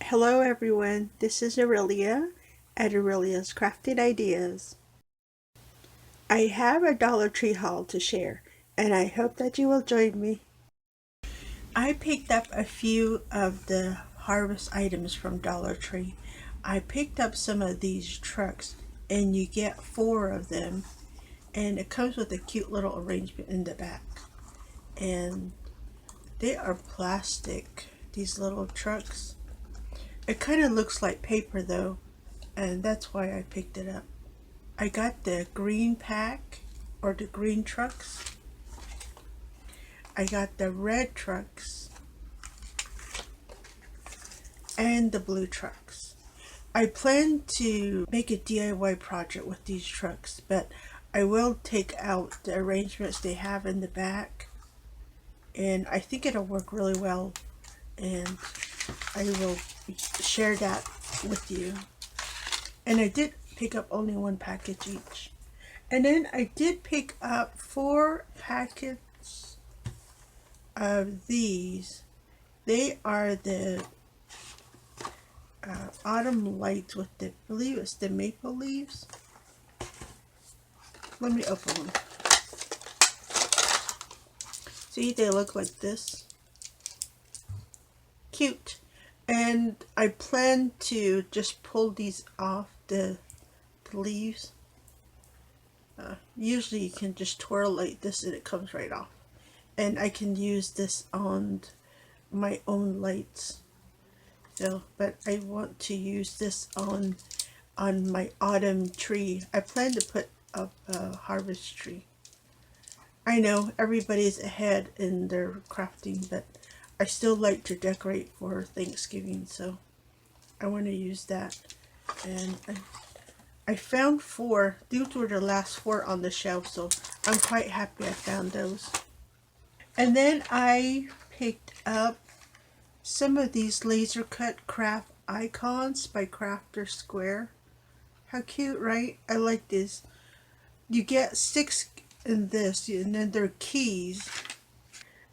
Hello everyone, this is Aurelia at Aurelia's Crafted Ideas. I have a Dollar Tree haul to share and I hope that you will join me. I picked up a few of the harvest items from Dollar Tree. I picked up some of these trucks and you get 4 of them and it comes with a cute little arrangement in the back. And they are plastic, these little trucks. It kind of looks like paper though, and that's why I picked it up. I got the green pack or the green trucks. I got the red trucks and the blue trucks. I plan to make a DIY project with these trucks, but I will take out the arrangements they have in the back, and I think it'll work really well, and I will share that with you. And I did pick up only 1 package each. And then I did pick up 4 packets of these. They are the autumn lights with the, I believe it's the maple leaves. Let me open them. See, they look like this. Cute. And I plan to just pull these off the leaves. Usually you can just twirl like this and it comes right off. And I can use this on my own lights. So, but I want to use this on my autumn tree. I plan to put up a harvest tree. I know everybody's ahead in their crafting, but I still like to decorate for Thanksgiving, so I want to use that. And I found 4. These were the last 4 on the shelf, so I'm quite happy I found those. And then I picked up some of these laser cut craft icons by Crafter Square. How cute, right? I like this. You get 6 in this, and then they're keys.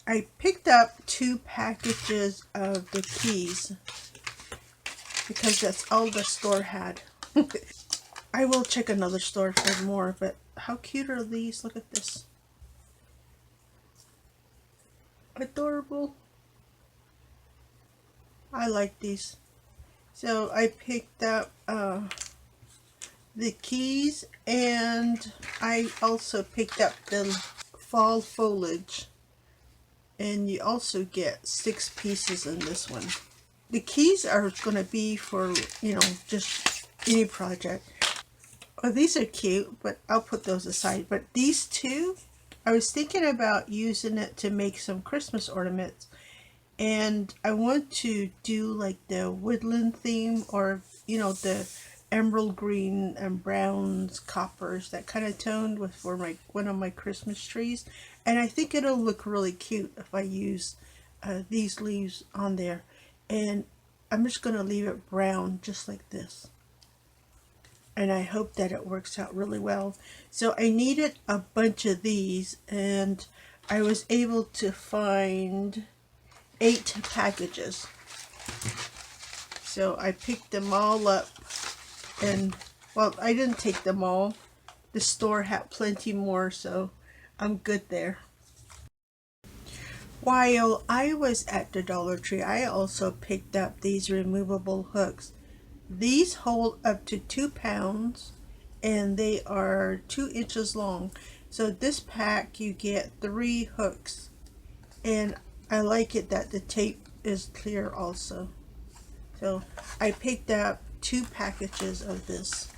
I picked up 2 packages of the keys because that's all the store had. I will check another store for more, but how cute are these? Look at this. Adorable. I like these. So I picked up the keys, and I also picked up the fall foliage. And you also get 6 pieces in this one. The keys are going to be for, just any project. Oh, these are cute, but I'll put those aside. But these 2, I was thinking about using it to make some Christmas ornaments. And I want to do like the woodland theme, or, the emerald green and browns, coppers, that kind of tone for one of my Christmas trees. And I think it'll look really cute if I use these leaves on there. And I'm just going to leave it brown just like this. And I hope that it works out really well. So I needed a bunch of these, and I was able to find 8 packages. So I picked them all up, and well, I didn't take them all. The store had plenty more, so I'm good there. While I was at the Dollar Tree, I also picked up these removable hooks. These hold up to 2 pounds, and they are 2 inches long. So this pack you get 3 hooks, and I like it that the tape is clear also. So I picked up 2 packages of this.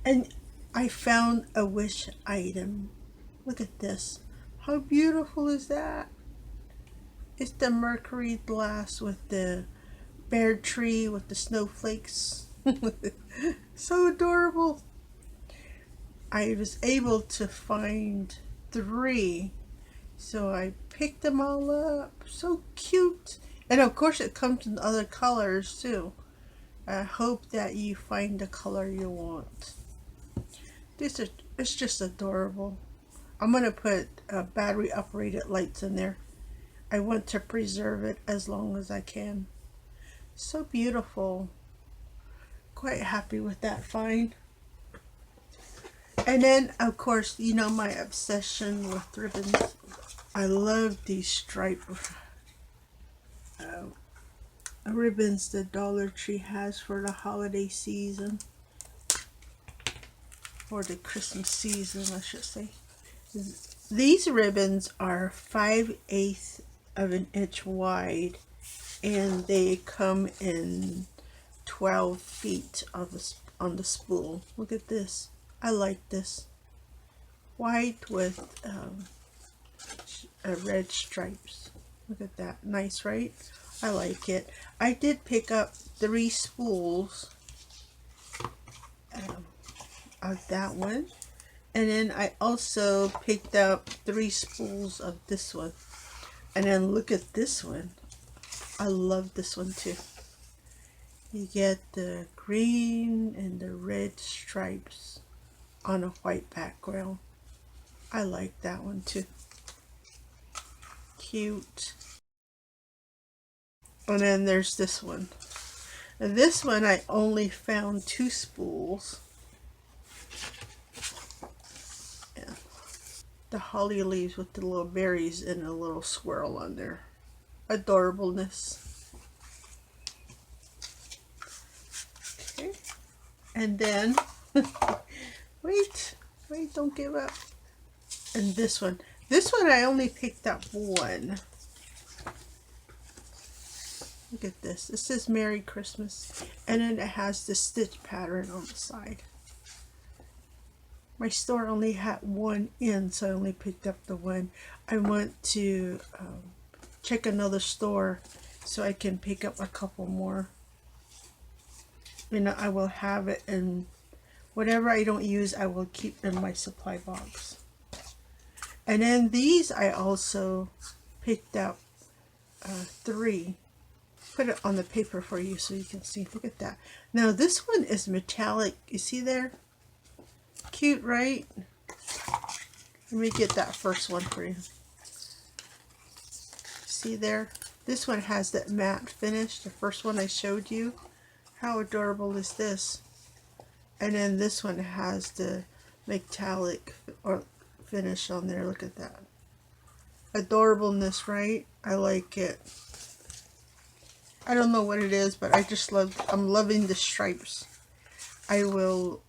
And I found a wish item. Look at this. How beautiful is that? It's the mercury glass with the bear tree with the snowflakes. So adorable. I was able to find 3, so I picked them all up. So cute. And of course it comes in other colors too. I hope that you find the color you want. It's just adorable. I'm going to put battery operated lights in there. I want to preserve it as long as I can. So beautiful. Quite happy with that find. And then, of course, you know my obsession with ribbons. I love these stripe ribbons that Dollar Tree has for the holiday season. Or the Christmas season, I should say. These ribbons are 5/8 of an inch wide, and they come in 12 feet on the spool. Look at this. I like this. White with red stripes. Look at that. Nice, right? I like it. I did pick up 3 spools of that one. And then I also picked up 3 spools of this one. And then look at this one. I love this one too. You get the green and the red stripes on a white background. I like that one too. Cute. And then there's this one. And this one I only found 2 spools. Yeah. The holly leaves with the little berries and a little swirl on there. Adorableness. Okay. And then, wait, don't give up. And this one I only picked up 1. Look at this. It says Merry Christmas. And then it has the stitch pattern on the side. My store only had 1 in, so I only picked up the 1. I went to check another store so I can pick up a couple more. You know, I will have it, and whatever I don't use, I will keep in my supply box. And then these I also picked up 3. Put it on the paper for you so you can see. Look at that. Now this one is metallic. You see there? Cute, right? Let me get that first one for you. See there? This one has that matte finish. The first one I showed you. How adorable is this? And then this one has the metallic or finish on there. Look at that. Adorableness, right? I like it. I don't know what it is, but I just love, I'm loving the stripes. I will,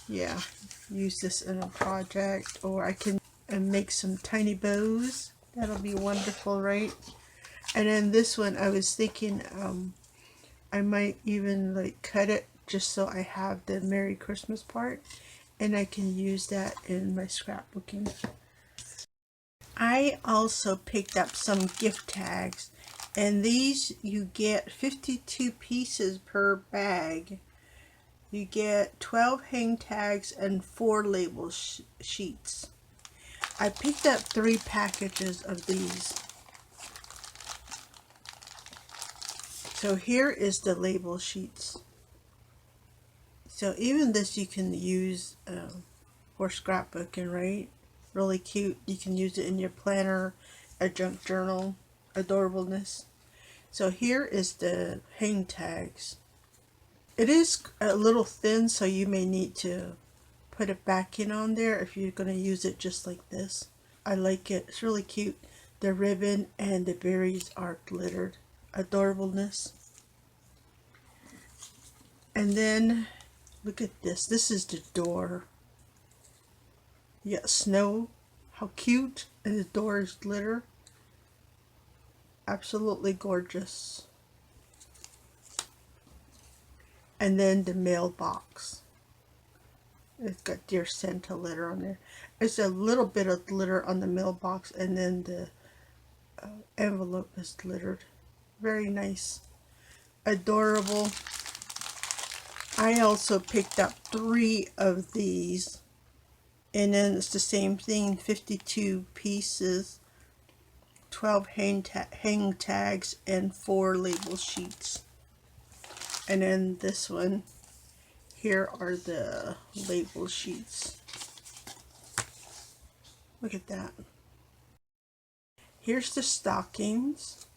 yeah, use this in a project, or I can make some tiny bows. That'll be wonderful, right? And then this one, I was thinking, I might even like cut it just so I have the Merry Christmas part, and I can use that in my scrapbooking. I also picked up some gift tags, and these you get 52 pieces per bag. You get 12 hang tags and 4 label sheets. I picked up 3 packages of these. So here is the label sheets. So even this you can use for scrapbooking, right? Really cute. You can use it in your planner, a junk journal. Adorableness. So here is the hang tags. It is a little thin, so you may need to put a backing on there if you're going to use it just like this. I like it. It's really cute. The ribbon and the berries are glittered. Adorableness. And then look at this. This is the door. You got snow. How cute. And the door is glitter. Absolutely gorgeous. And then the mailbox. It's got Dear Santa letter on there. It's a little bit of glitter on the mailbox, and then the envelope is glittered. Very nice. Adorable. I also picked up 3 of these, and then it's the same thing, 52 pieces, 12 hang tags, and 4 label sheets. And then this one, here are the label sheets. Look at that. Here's the stockings.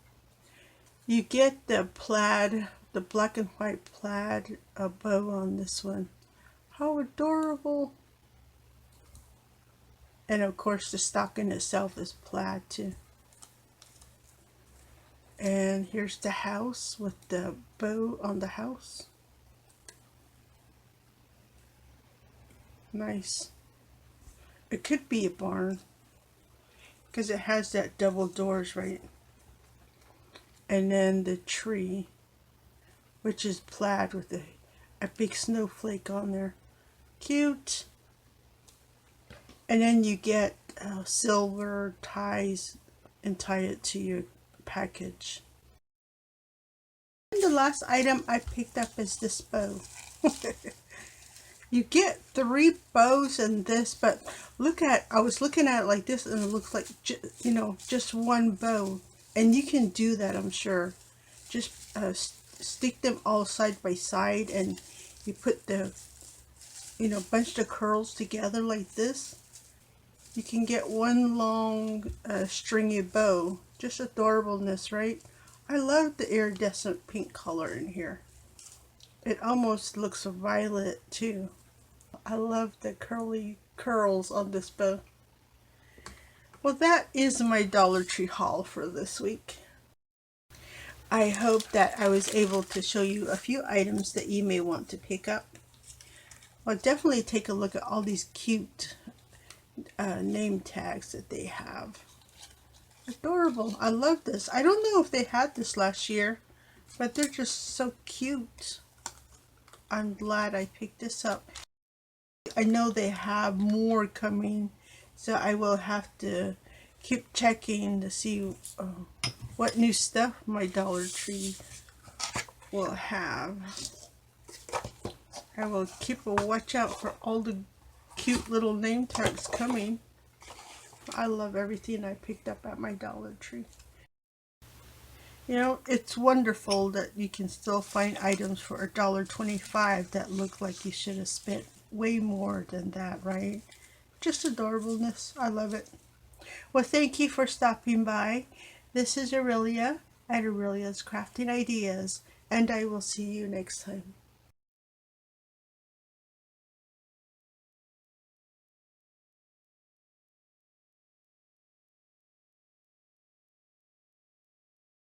You get the plaid, the black and white plaid bow on this one. How adorable. And of course the stocking itself is plaid too. And here's the house with the bow on the house. Nice. It could be a barn because it has that double doors, right? And then the tree, which is plaid with a big snowflake on there. Cute. And then you get silver ties and tie it to your package. And the last item I picked up is this bow. You get 3 bows in this, but I was looking at it like this and it looks like, just one bow. And you can do that, I'm sure. Just stick them all side by side and you put the, bunch of curls together like this. You can get one long stringy bow. Just adorableness, right? I love the iridescent pink color in here. It almost looks violet too. I love the curly curls on this bow. Well, that is my Dollar Tree haul for this week. I hope that I was able to show you a few items that you may want to pick up. Well, definitely take a look at all these cute name tags that they have. Adorable. I love this. I don't know if they had this last year, but they're just so cute. I'm glad I picked this up. I know they have more coming, so I will have to keep checking to see what new stuff my Dollar Tree will have. I will keep a watch out for all the cute little name tags coming. I love everything I picked up at my Dollar Tree. It's wonderful that you can still find items for $1.25 that look like you should have spent way more than that, right? Just adorableness. I love it. Well, thank you for stopping by. This is Aurelia at Aurelia's Crafting Ideas, and I will see you next time.